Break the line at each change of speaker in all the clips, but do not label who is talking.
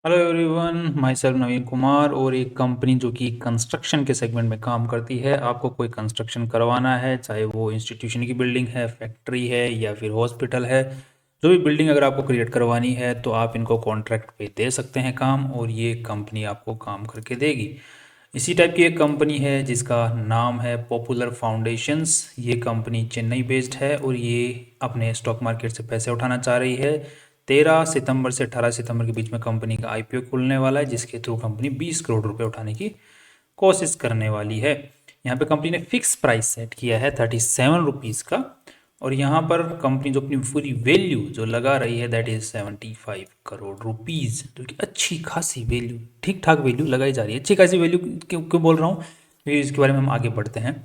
Hello everyone, my self नवीन कुमार। और एक company जो कि कंस्ट्रक्शन के सेगमेंट में काम करती है। आपको कोई कंस्ट्रक्शन करवाना है, चाहे वो इंस्टीट्यूशन की बिल्डिंग है, फैक्ट्री है या फिर हॉस्पिटल है, जो भी बिल्डिंग अगर आपको क्रिएट करवानी है तो आप इनको कॉन्ट्रैक्ट पे दे सकते हैं काम, और ये कंपनी आपको काम करके देगी। इसी टाइप की एक कंपनी है जिसका नाम है पॉपुलर फाउंडेशंस। ये कंपनी चेन्नई बेस्ड है और ये अपने स्टॉक मार्केट से पैसे उठाना चाह रही है। 13 सितंबर से 18 सितंबर के बीच में कंपनी का आईपीओ खुलने वाला है, जिसके थ्रू कंपनी 20 करोड़ रुपए उठाने की कोशिश करने वाली है। यहाँ पे कंपनी ने फिक्स प्राइस सेट किया है 37 रुपीज़ का, और यहाँ पर कंपनी जो अपनी पूरी वैल्यू जो लगा रही है दैट इज़ 75 करोड़ रुपीज़, जो कि अच्छी खासी वैल्यू, ठीक ठाक वैल्यू लगाई जा रही है। अच्छी खासी वैल्यू क्यों क्यों बोल रहा हूँ, क्योंकि इसके बारे में हम आगे बढ़ते हैं।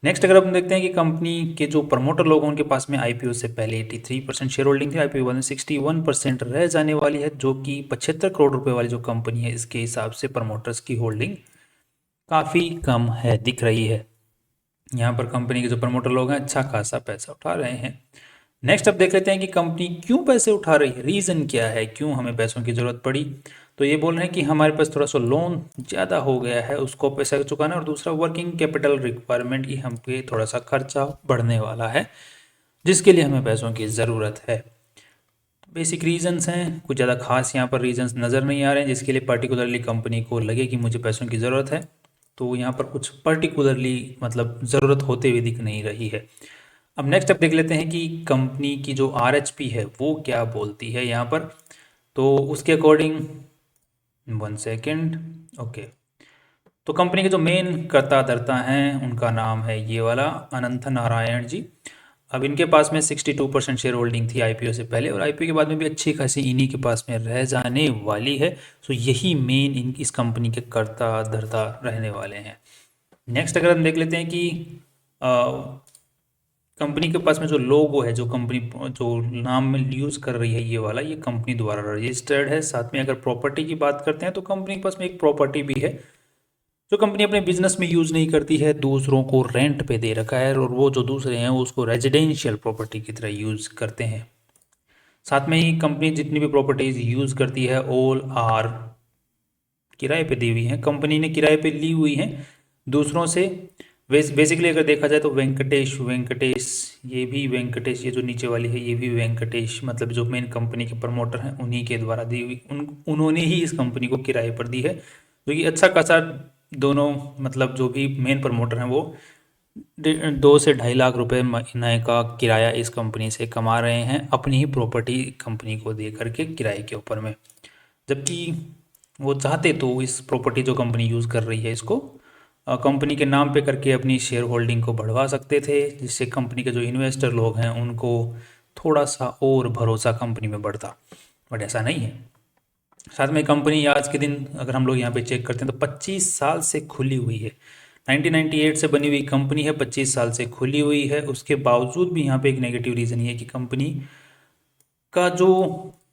नेक्स्ट अगर हम देखते हैं कि कंपनी के जो प्रमोटर लोग हैं उनके पास में आईपीओ से पहले 83% शेयर होल्डिंग थी। आईपीओ बाद में 61% रह जाने वाली है, जो कि 75 करोड़ रुपए वाली जो कंपनी है इसके हिसाब से प्रमोटर्स की होल्डिंग काफ़ी कम है, दिख रही है। यहाँ पर कंपनी के जो प्रमोटर लोग हैं अच्छा खासा पैसा उठा रहे हैं। नेक्स्ट अब देख लेते हैं कि कंपनी क्यों पैसे उठा रही है, रीज़न क्या है, क्यों हमें पैसों की ज़रूरत पड़ी। तो ये बोल रहे हैं कि हमारे पास थोड़ा सा लोन ज़्यादा हो गया है, उसको पैसा चुकाना, और दूसरा वर्किंग कैपिटल रिक्वायरमेंट की हम पे थोड़ा सा खर्चा बढ़ने वाला है, जिसके लिए हमें पैसों की ज़रूरत है। बेसिक रीजंस हैं, कुछ ज़्यादा खास यहाँ पर रीजंस नज़र नहीं आ रहे हैं जिसके लिए पर्टिकुलरली कंपनी को लगे कि मुझे पैसों की ज़रूरत है। तो यहाँ पर कुछ पर्टिकुलरली मतलब ज़रूरत होते हुए दिख नहीं रही है। अब नेक्स्ट अब देख लेते हैं कि कंपनी की जो आरएचपी है वो क्या बोलती है यहाँ पर। तो उसके अकॉर्डिंग, वन सेकेंड, ओके। तो कंपनी के जो मेन कर्ता धर्ता हैं उनका नाम है ये वाला अनंत नारायण जी। अब इनके पास में 62% शेयर होल्डिंग थी आईपीओ से पहले, और आईपीओ के बाद में भी अच्छी खासी इन्हीं के पास में रह जाने वाली है। सो यही मेन इस कंपनी के कर्ता धर्ता रहने वाले हैं। नेक्स्ट अगर हम देख लेते हैं कि कंपनी के पास में जो लोगो है, जो कंपनी जो नाम में यूज़ कर रही है ये वाला, ये कंपनी द्वारा रजिस्टर्ड है। साथ में अगर प्रॉपर्टी की बात करते हैं तो कंपनी के पास में एक प्रॉपर्टी भी है जो कंपनी अपने बिजनेस में यूज़ नहीं करती है, दूसरों को रेंट पे दे रखा है, और वो जो दूसरे हैं वो उसको रेजिडेंशियल प्रॉपर्टी की तरह यूज़ करते हैं। साथ में ही कंपनी जितनी भी प्रॉपर्टीज़ यूज़ करती है ऑल आर किराए पे दी हुई हैं, कंपनी ने किराए पे ली हुई हैं दूसरों से। बेसिकली अगर देखा जाए तो वेंकटेश वेंकटेश, ये भी वेंकटेश, ये जो नीचे वाली है ये भी वेंकटेश, मतलब जो मेन कंपनी के प्रमोटर हैं उन्हीं के द्वारा दी हुई, उन्होंने ही इस कंपनी को किराए पर दी है, जो कि अच्छा खासा दोनों, मतलब जो भी मेन प्रमोटर हैं वो 2 से 2.5 लाख रुपए महीने का किराया इस कंपनी से कमा रहे हैं, अपनी ही प्रॉपर्टी कंपनी को दे करके किराए के ऊपर में। जबकि वो चाहते तो इस प्रॉपर्टी जो कंपनी यूज़ कर रही है इसको कंपनी के नाम पे करके अपनी शेयर होल्डिंग को बढ़वा सकते थे, जिससे कंपनी के जो इन्वेस्टर लोग हैं उनको थोड़ा सा और भरोसा कंपनी में बढ़ता, बट ऐसा नहीं है। साथ में कंपनी आज के दिन अगर हम लोग यहाँ पे चेक करते हैं तो 25 साल से खुली हुई है। 1998 से बनी हुई कंपनी है, 25 साल से खुली हुई है। उसके बावजूद भी यहाँ पे एक नेगेटिव रीज़न ये है कि कंपनी का जो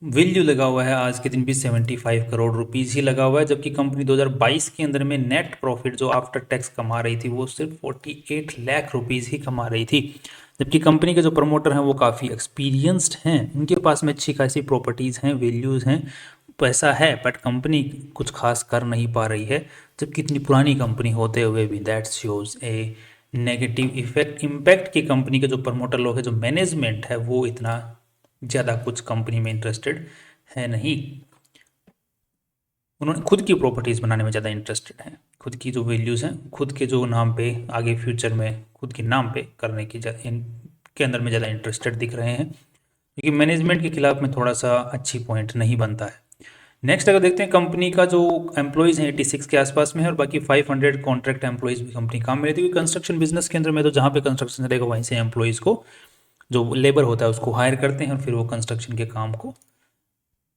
वैल्यू लगा हुआ है आज के दिन भी 75 करोड़ रुपीज़ ही लगा हुआ है, जबकि कंपनी 2022 के अंदर में नेट प्रॉफिट जो आफ्टर टैक्स कमा रही थी वो सिर्फ 48 लाख रुपीज़ ही कमा रही थी। जबकि कंपनी के जो प्रमोटर हैं वो काफ़ी एक्सपीरियंस्ड हैं, उनके पास में अच्छी खासी प्रॉपर्टीज़ हैं, वैल्यूज़ हैं, पैसा है, बट कंपनी कुछ खास कर नहीं पा रही है। जबकि इतनी पुरानी कंपनी होते हुए भी that shows A negative effect impact की कंपनी के जो प्रमोटर लोग हैं, जो मैनेजमेंट है, वो इतना ज़्यादा कुछ कंपनी में इंटरेस्टेड है नहीं। उन्होंने खुद की प्रॉपर्टीज़ बनाने में ज़्यादा इंटरेस्टेड हैं, खुद की जो वैल्यूज़ हैं खुद के जो नाम पे आगे फ्यूचर में खुद के नाम पे करने की के अंदर में ज़्यादा इंटरेस्टेड दिख रहे हैं, क्योंकि मैनेजमेंट के खिलाफ में थोड़ा सा अच्छी पॉइंट नहीं बनता है। नेक्स्ट अगर देखते हैं कंपनी का जो एम्प्लॉयज़ हैं 86 के आसपास में है, और बाकी 500 कॉन्ट्रैक्ट एम्प्लॉयज़ भी कंपनी काम में रहती है। कंस्ट्रक्शन बिजनेस के अंदर में तो जहाँ पे कंस्ट्रक्शन रहेगा वहीं से एम्प्लॉयज़ को, जो लेबर होता है उसको हायर करते हैं और फिर वो कंस्ट्रक्शन के काम को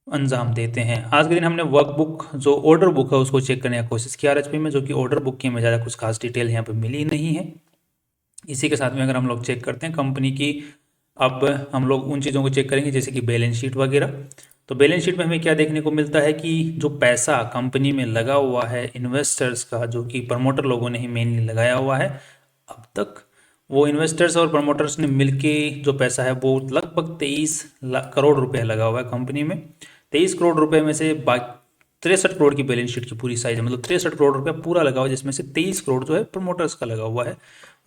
अंजाम देते हैं। आज के दिन हमने वर्कबुक जो ऑर्डर बुक है उसको चेक करने की कोशिश की आरएचपी में, जो कि ऑर्डर बुक की हमें ज़्यादा कुछ खास डिटेल यहाँ पे मिली नहीं है। इसी के साथ में अगर हम लोग चेक करते हैं कंपनी की, अब हम लोग उन चीज़ों को चेक करेंगे जैसे कि बैलेंस शीट वगैरह। तो बैलेंस शीट में हमें क्या देखने को मिलता है कि जो पैसा कंपनी में लगा हुआ है इन्वेस्टर्स का, जो कि प्रमोटर लोगों ने ही मेनली लगाया हुआ है, अब तक वो इन्वेस्टर्स और प्रमोटर्स ने मिलके जो पैसा है वो लगभग 23 करोड़ रुपए लगा हुआ है कंपनी में। 23 करोड़ रुपए में से 63 करोड़ की बैलेंस शीट की पूरी साइज है, मतलब 63 करोड़ रुपया पूरा लगा हुआ है, जिसमें से 23 करोड़ जो है प्रमोटर्स का लगा हुआ है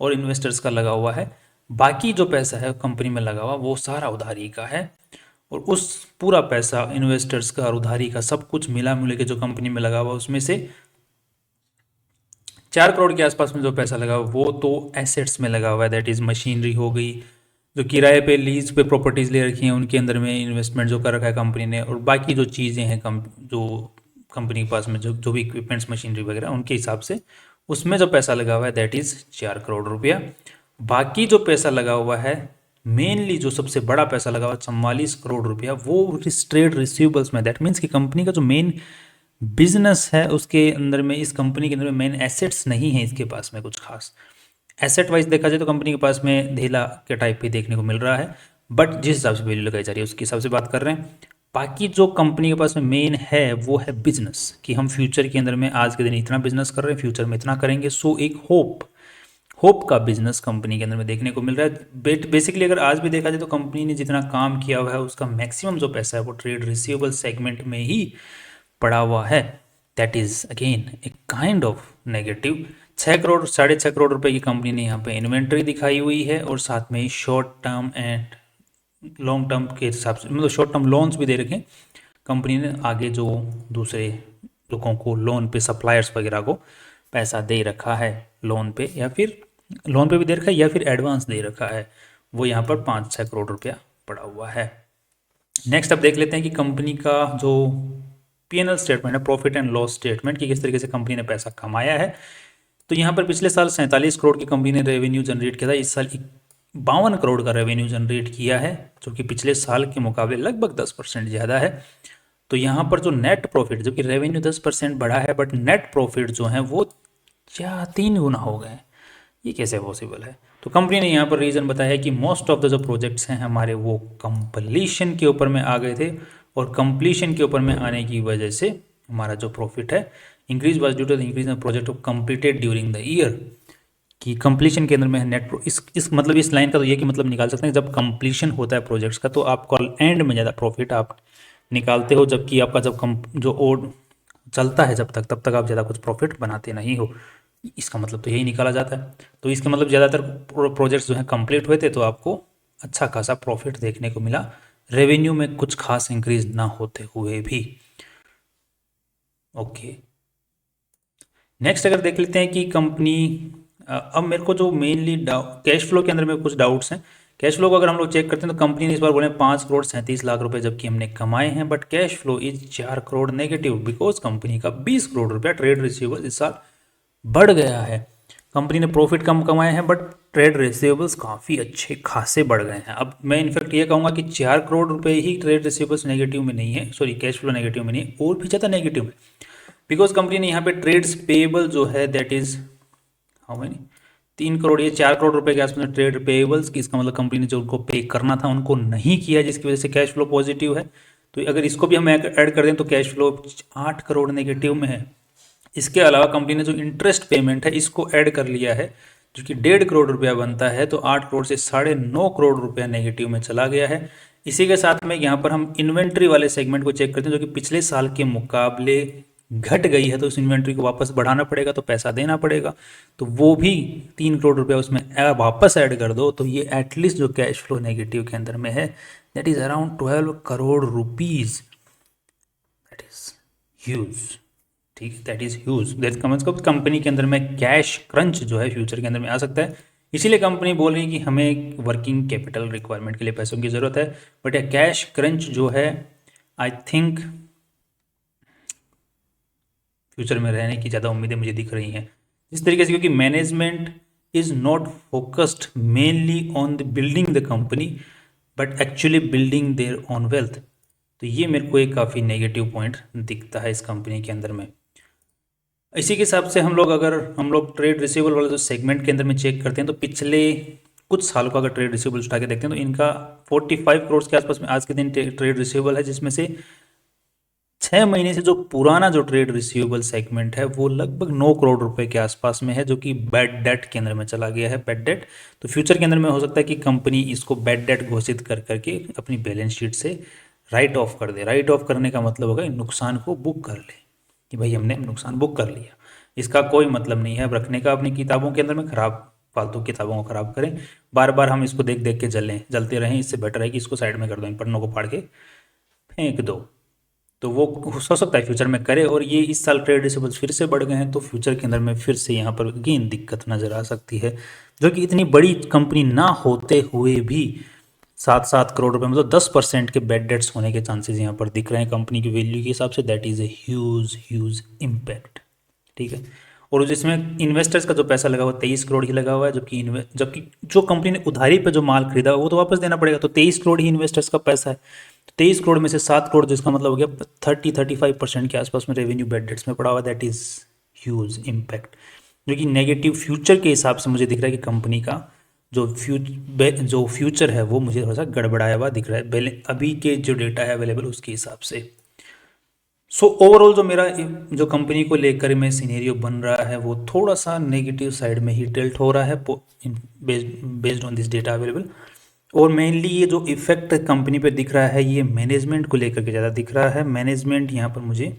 और इन्वेस्टर्स का लगा हुआ है। बाकी जो पैसा है कंपनी में लगा हुआ वो सारा उधारी का है, और उस पूरा पैसा इन्वेस्टर्स का और उधारी का सब कुछ मिला मिले के जो कंपनी में लगा हुआ उसमें से 4 करोड़ के आसपास में जो पैसा लगा हुआ वो तो एसेट्स में लगा हुआ है, दैट इज मशीनरी हो गई, जो किराए पे लीज पे प्रॉपर्टीज ले रखी हैं उनके अंदर में इन्वेस्टमेंट जो कर रखा है कंपनी ने, और बाकी जो चीज़ें हैं जो कंपनी के पास में जो भी इक्विपमेंट्स मशीनरी वगैरह उनके हिसाब से उसमें जो पैसा लगा हुआ है दैट इज़ 4 करोड़ रुपया। बाकी जो पैसा लगा हुआ है मेनली जो सबसे बड़ा पैसा लगा हुआ है 44 करोड़ रुपया वो ट्रेड रिसीवेबल्स में, दैट मीन्स कि कंपनी का जो मेन बिजनेस है उसके अंदर में, इस कंपनी के अंदर में मेन एसेट्स नहीं है इसके पास में कुछ खास। एसेट वाइज देखा जाए तो कंपनी के पास में ढेला के टाइप पे देखने को मिल रहा है, बट जिस हिसाब से वैल्यू लगाई जा रही है उसके हिसाब से बात कर रहे हैं। बाकी जो कंपनी के पास में मेन है वो है बिजनेस, कि हम फ्यूचर के अंदर में आज के दिन इतना बिजनेस कर रहे हैं, फ्यूचर में इतना करेंगे। सो एक होप का बिजनेस कंपनी के अंदर में देखने को मिल रहा है। बेसिकली अगर आज भी देखा जाए तो कंपनी ने जितना काम किया हुआ है उसका मैक्सिमम जो पैसा है वो ट्रेड रिसीवेबल सेगमेंट में ही पड़ा हुआ है, that is again a kind of negative. 6 crore 6.5 crore रुपए की कंपनी ने यहाँ पे इन्वेंट्री दिखाई हुई है, और साथ में ही short term and long term के हिसाब से, मतलब शॉर्ट टर्म लोन्स भी दे रखे हैं कंपनी ने, आगे जो दूसरे लोगों को लोन पे सप्लायर्स वगैरह को पैसा दे रखा है लोन पे, या फिर लोन पे भी दे रखा है या फिर एडवांस दे रखा है, वो यहाँ पर 5-6 करोड़ रुपया पड़ा हुआ है। नेक्स्ट अब देख लेते हैं कि कंपनी का जो P&L स्टेटमेंट है, प्रॉफिट एंड लॉस स्टेटमेंट, कि किस तरीके से कंपनी ने पैसा कमाया है। तो यहाँ पर पिछले साल 47 करोड़ की कंपनी ने रेवेन्यू जनरेट किया था, इस साल 52 करोड़ का रेवेन्यू जनरेट किया है, जो कि पिछले साल के मुकाबले लगभग 10% ज़्यादा है। तो यहाँ पर जो नेट प्रॉफिट, जो कि रेवेन्यू 10% बढ़ा है बट नेट प्रॉफिट जो है वो 3 गुना हो गए, ये कैसे पॉसिबल है? तो कंपनी ने यहाँ पर रीज़न बताया है कि मोस्ट ऑफ द जो प्रोजेक्ट्स हैं हमारे वो कंप्लीशन के ऊपर में आ गए थे, और कंप्लीशन के ऊपर में आने की वजह से हमारा जो प्रॉफिट है increase was due to the increase in project of completed during the year, कि कंप्लीशन के अंदर में नेट इस मतलब इस लाइन का तो ये कि मतलब निकाल सकते हैं जब कंप्लीशन होता है प्रोजेक्ट्स का तो आपको एंड में ज़्यादा प्रॉफिट आप निकालते हो, जबकि आपका जब जो ओड चलता है जब तक तब तक आप ज़्यादा कुछ प्रॉफिट बनाते नहीं हो। इसका मतलब तो यही निकाला जाता है। तो इसका मतलब ज़्यादातर प्रोजेक्ट्स जो हैं कंप्लीट हुए थे तो आपको अच्छा खासा प्रॉफिट देखने को मिला, रेवेन्यू में कुछ खास इंक्रीज ना होते हुए भी। ओके, नेक्स्ट अगर देख लेते हैं कि कंपनी, अब मेरे को जो मेनली कैश फ्लो के अंदर में कुछ डाउट्स हैं। कैश फ्लो को अगर हम लोग चेक करते हैं तो कंपनी ने इस बार बोले 5 करोड़ 37 लाख रुपए जबकि हमने कमाए हैं, but cash flow is 4 crore negative because company का 20 करोड़ रुपया ट्रेड रिसीवेबल इस साल बढ़ गया है। कंपनी ने प्रॉफिट कम कमाए हैं बट ट्रेड रिसीवेबल्स काफ़ी अच्छे खासे बढ़ गए हैं। अब मैं इनफैक्ट ये कहूँगा कि 4 करोड़ रुपए ही ट्रेड रिसीवेबल्स नेगेटिव में नहीं है, सॉरी कैश फ्लो नेगेटिव में नहीं है, और भी ज़्यादा नेगेटिव में, बिकॉज कंपनी ने यहाँ पे ट्रेड्स पेएबल जो है that is how many 3 crore, ये 4 करोड़ रुपए के आसपास ट्रेड पेएबल्स की, इसका मतलब कंपनी ने जो उनको पे करना था उनको नहीं किया, जिसकी वजह से कैश फ्लो पॉजिटिव है। तो अगर इसको भी हम ऐड कर दें तो कैश फ्लो 8 करोड़ नेगेटिव में है। इसके अलावा कंपनी ने जो इंटरेस्ट पेमेंट है इसको ऐड कर लिया है, जो कि 1.5 करोड़ रुपया बनता है, तो 8 करोड़ से 9.5 करोड़ रुपया नेगेटिव में चला गया है। इसी के साथ में यहाँ पर हम इन्वेंट्री वाले सेगमेंट को चेक करते हैं, जो कि पिछले साल के मुकाबले घट गई है, तो उस इन्वेंट्री को वापस बढ़ाना पड़ेगा तो पैसा देना पड़ेगा, तो वो भी 3 करोड़ रुपया उसमें वापस ऐड कर दो, तो ये एटलीस्ट जो कैश फ्लो नेगेटिव के अंदर में है that is around 12 crore rupees, that is huge. ठीक है, that is huge. That come से कम कंपनी के अंदर में कैश क्रंच जो है फ्यूचर के अंदर में आ सकता है, इसीलिए कंपनी बोल रही है कि हमें वर्किंग कैपिटल रिक्वायरमेंट के लिए पैसों की ज़रूरत है, बट यह कैश क्रंच जो है आई थिंक फ्यूचर में रहने की ज़्यादा उम्मीदें मुझे दिख रही हैं जिस तरीके से, क्योंकि management is not focused mainly on the building the company but actually building their on wealth. तो ये मेरे को एक काफ़ी नेगेटिव पॉइंट दिखता है इस कंपनी के अंदर में। इसी के हिसाब से अगर हम लोग ट्रेड रिसीवेबल वाला जो सेगमेंट के अंदर में चेक करते हैं तो पिछले कुछ सालों का अगर ट्रेड रिसीवेबल उठा के देखते हैं तो इनका 45 करोड़ के आसपास में आज के दिन ट्रेड रिसीवेबल है, जिसमें से 6 महीने से जो पुराना जो ट्रेड रिसीवेबल सेगमेंट है वो लगभग 9 करोड़ रुपए के आसपास में है, जो कि बैड डेट के अंदर में चला गया है। बैड डेट तो फ्यूचर के अंदर में हो सकता है कि कंपनी इसको बैड डेट घोषित कर करके अपनी बैलेंस शीट से राइट ऑफ कर दे। राइट ऑफ करने का मतलब होगा नुकसान को बुक कर ले, कि भाई हमने नुकसान बुक कर लिया। इसका कोई मतलब नहीं है अब रखने का अपनी किताबों के अंदर में, खराब फालतू किताबों को खराब करें, बार बार हम इसको देख देख के जलते रहें, इससे बेटर है कि इसको साइड में कर दो, इन पन्नों को फाड़ के फेंक दो। तो वो हो सकता है फ्यूचर में करे, और ये इस साल ट्रेड रिसीवेबल्स फिर से बढ़ गए हैं, तो फ्यूचर के अंदर में फिर से यहाँ पर अगेन दिक्कत नज़र आ सकती है, जो कि इतनी बड़ी कंपनी ना होते हुए भी 7-7 करोड़ रुपए, मतलब 10% के बैड डेट्स होने के चांसेस यहाँ पर दिख रहे हैं कंपनी की वैल्यू के हिसाब से। That is a huge huge impact, ठीक है। और जिसमें इन्वेस्टर्स का जो पैसा लगा हुआ 23 करोड़ ही लगा हुआ है, जबकि जो कंपनी ने उधारी पे जो माल खरीदा वो तो वापस देना पड़ेगा, तो 23 करोड़ ही इन्वेस्टर्स का पैसा है। 23 करोड़ में से 7 करोड़, जिसका मतलब हो गया 30-35% के आसपास में रेवेन्यू बैड डेट्स में पड़ा हुआ। दैट इज़ ह्यूज इम्पैक्ट, जो कि नेगेटिव फ्यूचर के हिसाब से मुझे दिख रहा है कि कंपनी का जो फ्यूचर है वो मुझे थोड़ा सा गड़बड़ाया हुआ दिख रहा है अभी के जो डेटा है अवेलेबल उसके हिसाब से। सो ओवरऑल जो मेरा जो कंपनी को लेकर में सिनेरियो बन रहा है वो थोड़ा सा नेगेटिव साइड में ही टिल्ट हो रहा है based on this data available. और मेनली ये जो इफेक्ट कंपनी पे दिख रहा है ये मैनेजमेंट को लेकर के ज़्यादा दिख रहा है। मैनेजमेंट यहाँ पर मुझे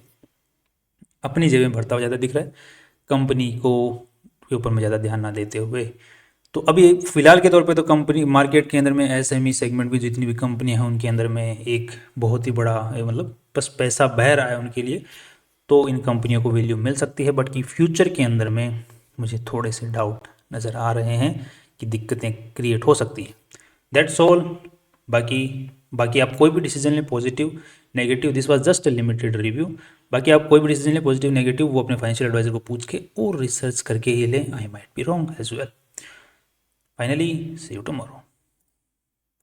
अपनी जेब में भरता हुआ ज़्यादा दिख रहा है, कंपनी को के ऊपर में ज़्यादा ध्यान ना देते हुए। तो अभी फिलहाल के तौर पे तो कंपनी मार्केट के अंदर में एसएमई सेगमेंट में जितनी भी कंपनियां हैं उनके अंदर में एक बहुत ही बड़ा मतलब बस पैसा बह रहा है उनके लिए, तो इन कंपनियों को वैल्यू मिल सकती है। बट कि फ्यूचर के अंदर में मुझे थोड़े से डाउट नज़र आ रहे हैं कि दिक्कतें क्रिएट हो सकती हैं। That's all. बाकी बाकी आप कोई भी डिसीजन लें, positive negative, this was just a limited review. बाकी आप कोई भी डिसीजन लें पॉजिटिव नेगेटिव, वो अपने फाइनेंशियल एडवाइजर को पूछ के और रिसर्च करके ही लें। I might be wrong as well. Finally, see you tomorrow.